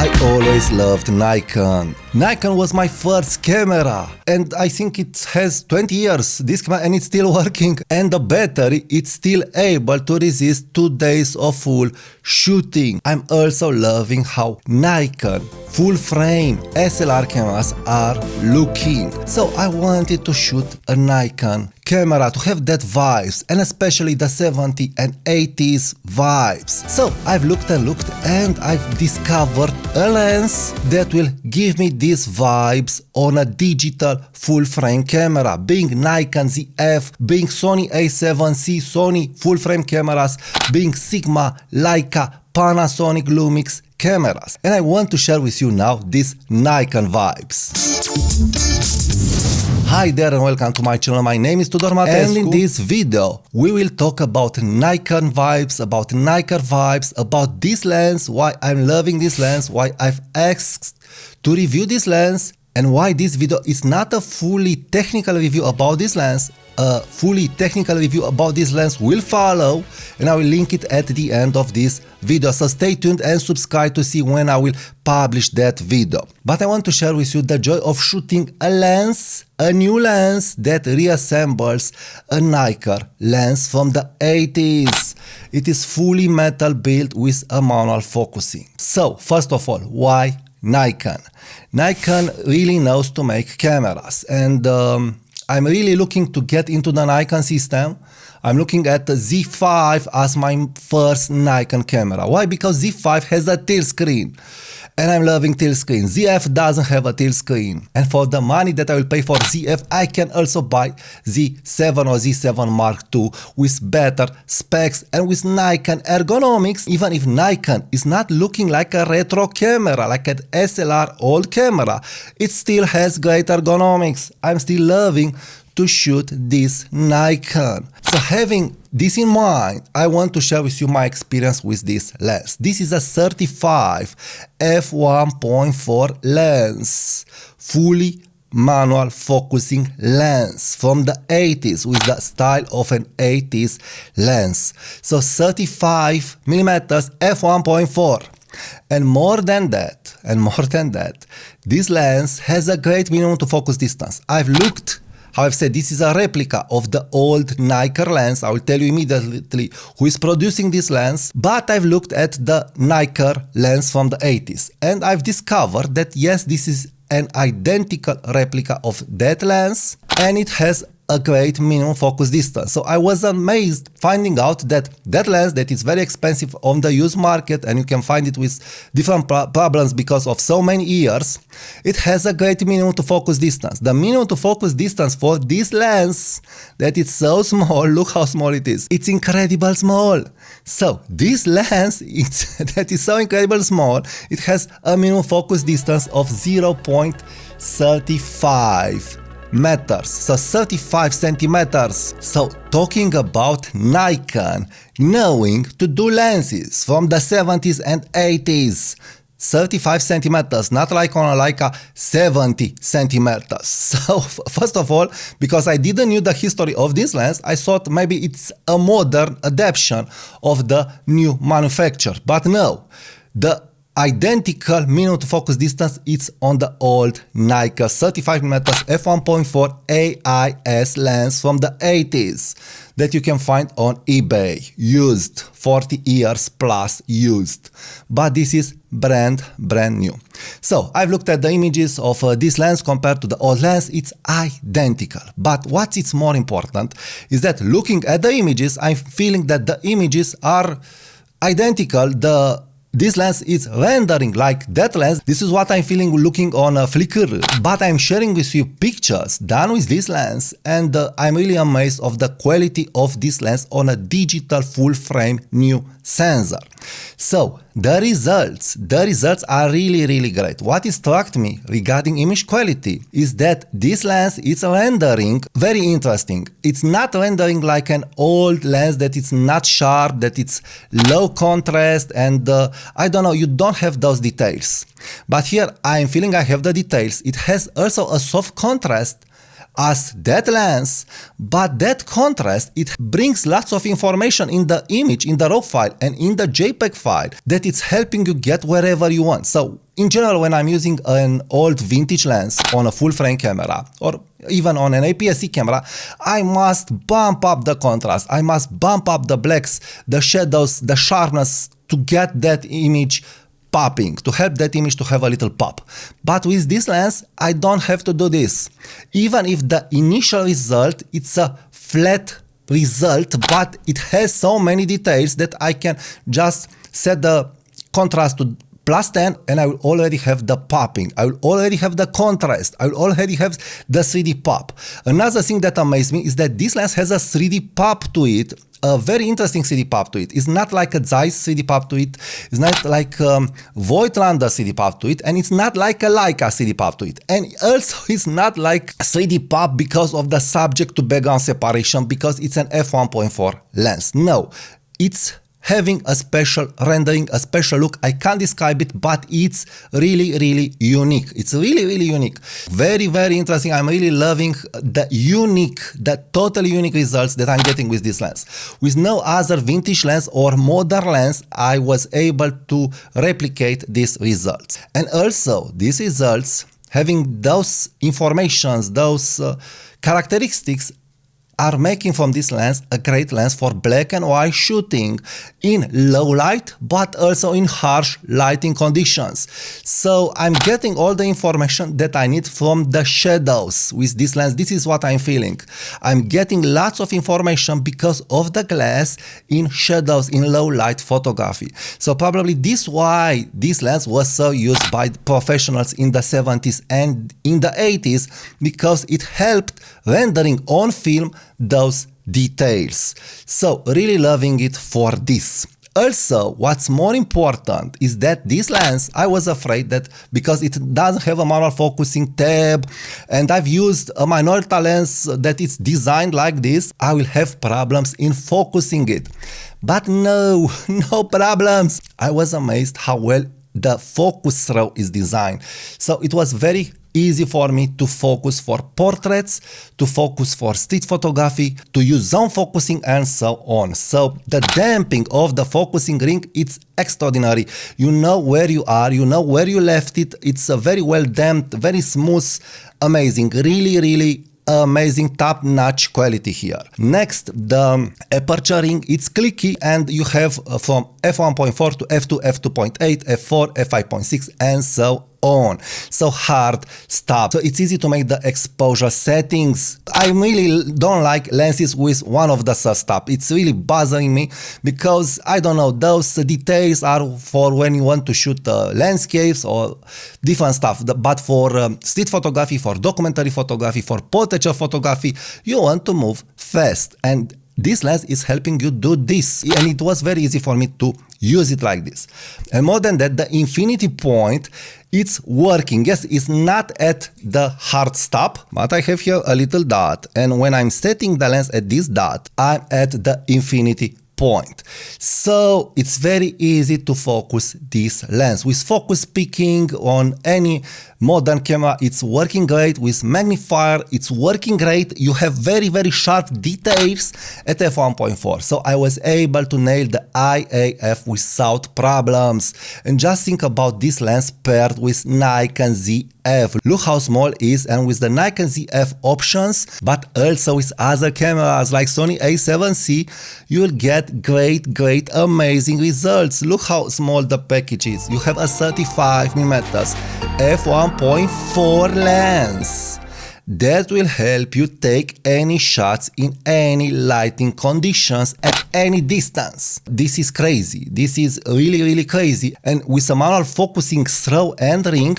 I always loved Nikon. Nikon was my first camera and I think it has 20 years this camera and it's still working, and the battery it's still able to resist 2 days of full shooting. I'm also loving how Nikon full frame SLR cameras are looking. So I wanted to shoot a Nikon camera to have that vibes, and especially the 70s and 80s vibes. So I've looked and I've discovered a lens that will give me these vibes on a digital full frame camera, being Nikon ZF, being Sony A7C, Sony full frame cameras, being Sigma, Leica, Panasonic Lumix cameras. And I want to share with you now these Nikon vibes. Hi there and welcome to my channel. My name is Tudor Matescu, and in this video we will talk about Nikon vibes, about this lens, why I'm loving this lens, why I've asked to review this lens, and why this video is not a fully technical review about this lens. A fully technical review about this lens will follow, and I will link it at the end of this video, so stay tuned and subscribe to see when I will publish that video. But I want to share with you the joy of shooting a lens, a new lens that reassembles a Nikon lens from the 80s. It is fully metal built with a manual focusing. So first of all, why Nikon? Nikon really knows to make cameras, and I'm really looking to get into the Nikon system. I'm looking at the Z5 as my first Nikon camera. Why? Because Z5 has a tilt screen, and I'm loving tilt screen. ZF doesn't have a tilt screen, and for the money that I will pay for ZF, I can also buy Z7 or Z7 Mark II with better specs and with Nikon ergonomics. Even if Nikon is not looking like a retro camera, like an SLR old camera, it still has great ergonomics. I'm still loving to shoot this Nikon. So having this in mind, I want to share with you my experience with this lens. This is a 35 f1.4 lens, fully manual focusing lens from the 80s with the style of an 80s lens. So 35 millimeters f1.4. And more than that, this lens has a great minimum to focus distance. I've looked. How I've said, this is a replica of the old Nikon lens. I will tell you immediately who is producing this lens, but I've looked at the Nikon lens from the 80s, and I've discovered that yes, this is an identical replica of that lens, and it has a great minimum focus distance. So I was amazed finding out that that lens that is very expensive on the used market, and you can find it with different problems because of so many years, it has a great minimum to focus distance. The minimum to focus distance for this lens, that it's so small, look how small it is. It's incredible small. So this lens, that is so incredible small, it has a minimum focus distance of 0.35 meters, so 35 centimeters. So talking about Nikon knowing to do lenses from the 70s and 80s, 35 centimeters, not like on a Leica 70 centimeters. So first of all, because I didn't know the history of this lens, I thought maybe it's a modern adaptation of the new manufacture, but no, the identical minimum to focus distance it's on the old Nikon 35mm f1.4 AIS lens from the 80s that you can find on eBay, used, 40 years plus used, but this is brand new. So I've looked at the images of this lens compared to the old lens. It's identical, but what's more important is that looking at the images, I'm feeling that the images are identical. This lens is rendering like that lens. This is what I'm feeling looking on Flickr. But I'm sharing with you pictures done with this lens, and I'm really amazed of the quality of this lens on a digital full frame new sensor. So the results are really great. What struck me regarding image quality is that this lens is rendering very interesting. It's not rendering like an old lens that it's not sharp, that it's low contrast, and I don't know, you don't have those details. But here I'm feeling I have the details. It has also a soft contrast as that lens, but that contrast, it brings lots of information in the image, in the RAW file and in the JPEG file that it's helping you get wherever you want. So in general, when I'm using an old vintage lens on a full frame camera or even on an APS-C camera, I must bump up the contrast. I must bump up the blacks, the shadows, the sharpness to get that image popping, to help that image to have a little pop. But with this lens, I don't have to do this. Even if the initial result, it's a flat result, but it has so many details that I can just set the contrast to +10 and I will already have the popping. I will already have the contrast. I will already have the 3D pop. Another thing that amazed me is that this lens has a 3D pop to it, a very interesting 3D pop to it. It's not like a Zeiss 3D pop to it. It's not like Voigtlander 3D pop to it. And it's not like a Leica 3D pop to it. And also it's not like 3D pop because of the subject to background separation because it's an f1.4 lens. No, it's having a special rendering, a special look. I can't describe it, but it's really, really unique. It's really, really unique. Very, very interesting. I'm really loving the totally unique results that I'm getting with this lens. With no other vintage lens or modern lens, I was able to replicate these results. And also, these results, having those informations, those characteristics, are making from this lens a great lens for black and white shooting in low light, but also in harsh lighting conditions. So I'm getting all the information that I need from the shadows with this lens. This is what I'm feeling. I'm getting lots of information because of the glass in shadows in low light photography. So probably this is why this lens was so used by professionals in the 70s and in the 80s, because it helped rendering on film those details. So really loving it for this. Also, what's more important is that this lens, I was afraid that because it doesn't have a manual focusing tab and I've used a Minolta lens that is designed like this, I will have problems in focusing it. But no, no problems. I was amazed how well the focus throw is designed. So it was very easy for me to focus for portraits, to focus for street photography, to use zone focusing and so on. So the damping of the focusing ring, it's extraordinary. You know where you are, you know where you left it. It's a very well damped, very smooth, amazing, really, really amazing top-notch quality here. Next, the aperture ring, it's clicky and you have from f1.4 to f2, f2.8, f4, f5.6 and so on. So hard stop. So it's easy to make the exposure settings. I really don't like lenses with one of the stop. It's really bothering me because I don't know, those details are for when you want to shoot landscapes or different stuff. But for street photography, for documentary photography, for portraiture photography, you want to move fast. And this lens is helping you do this. And it was very easy for me to use it like this. And more than that, the infinity point, it's working. Yes, it's not at the hard stop, but I have here a little dot. And when I'm setting the lens at this dot, I'm at the infinity point. So it's very easy to focus this lens. With focus peaking on any modern camera, it's working great. With magnifier, it's working great. You have very, very sharp details at f1.4. So I was able to nail the IAF without problems. And just think about this lens paired with Nikon ZF. Look how small it is, and with the Nikon ZF options, but also with other cameras like Sony A7C, you'll get great, amazing results. Look how small the package is. You have a 35mm f1.4 lens that will help you take any shots in any lighting conditions at any distance. This is crazy. This is really, really crazy. And with a manual focusing throw and ring,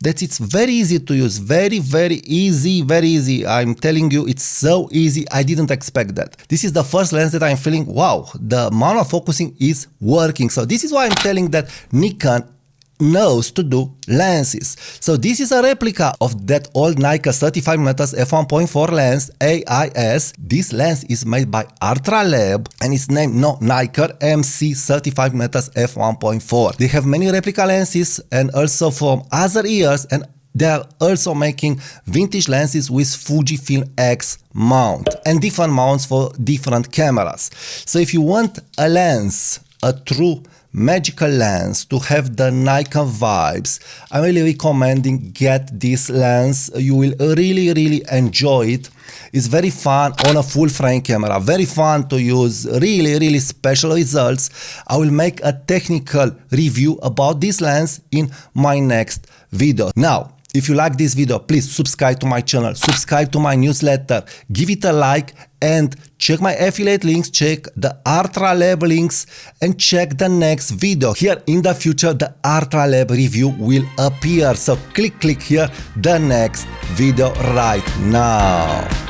that it's very easy to use. Very, very easy, very easy. I'm telling you, it's so easy. I didn't expect that. This is the first lens that I'm feeling, wow, the manual focusing is working. So this is why I'm telling that Nikon knows to do lenses. So this is a replica of that old Nikon 35mm f1.4 lens AIS. This lens is made by Artra Lab and it's named Nikon MC 35mm f1.4. They have many replica lenses and also from other years, and They are also making vintage lenses with Fujifilm X mount and different mounts for different cameras. So if you want a lens, a true magical lens to have the Nikon vibes, I'm really recommending get this lens. You will really enjoy it. It's very fun on a full frame camera, very fun to use, really special results. I will make a technical review about this lens in my next video. Now, if you like this video, please subscribe to my channel, subscribe to my newsletter, give it a like, and check my affiliate links, check the Artra Lab links, and check the next video. Here in the future, the Artra Lab review will appear. So click here, the next video right now.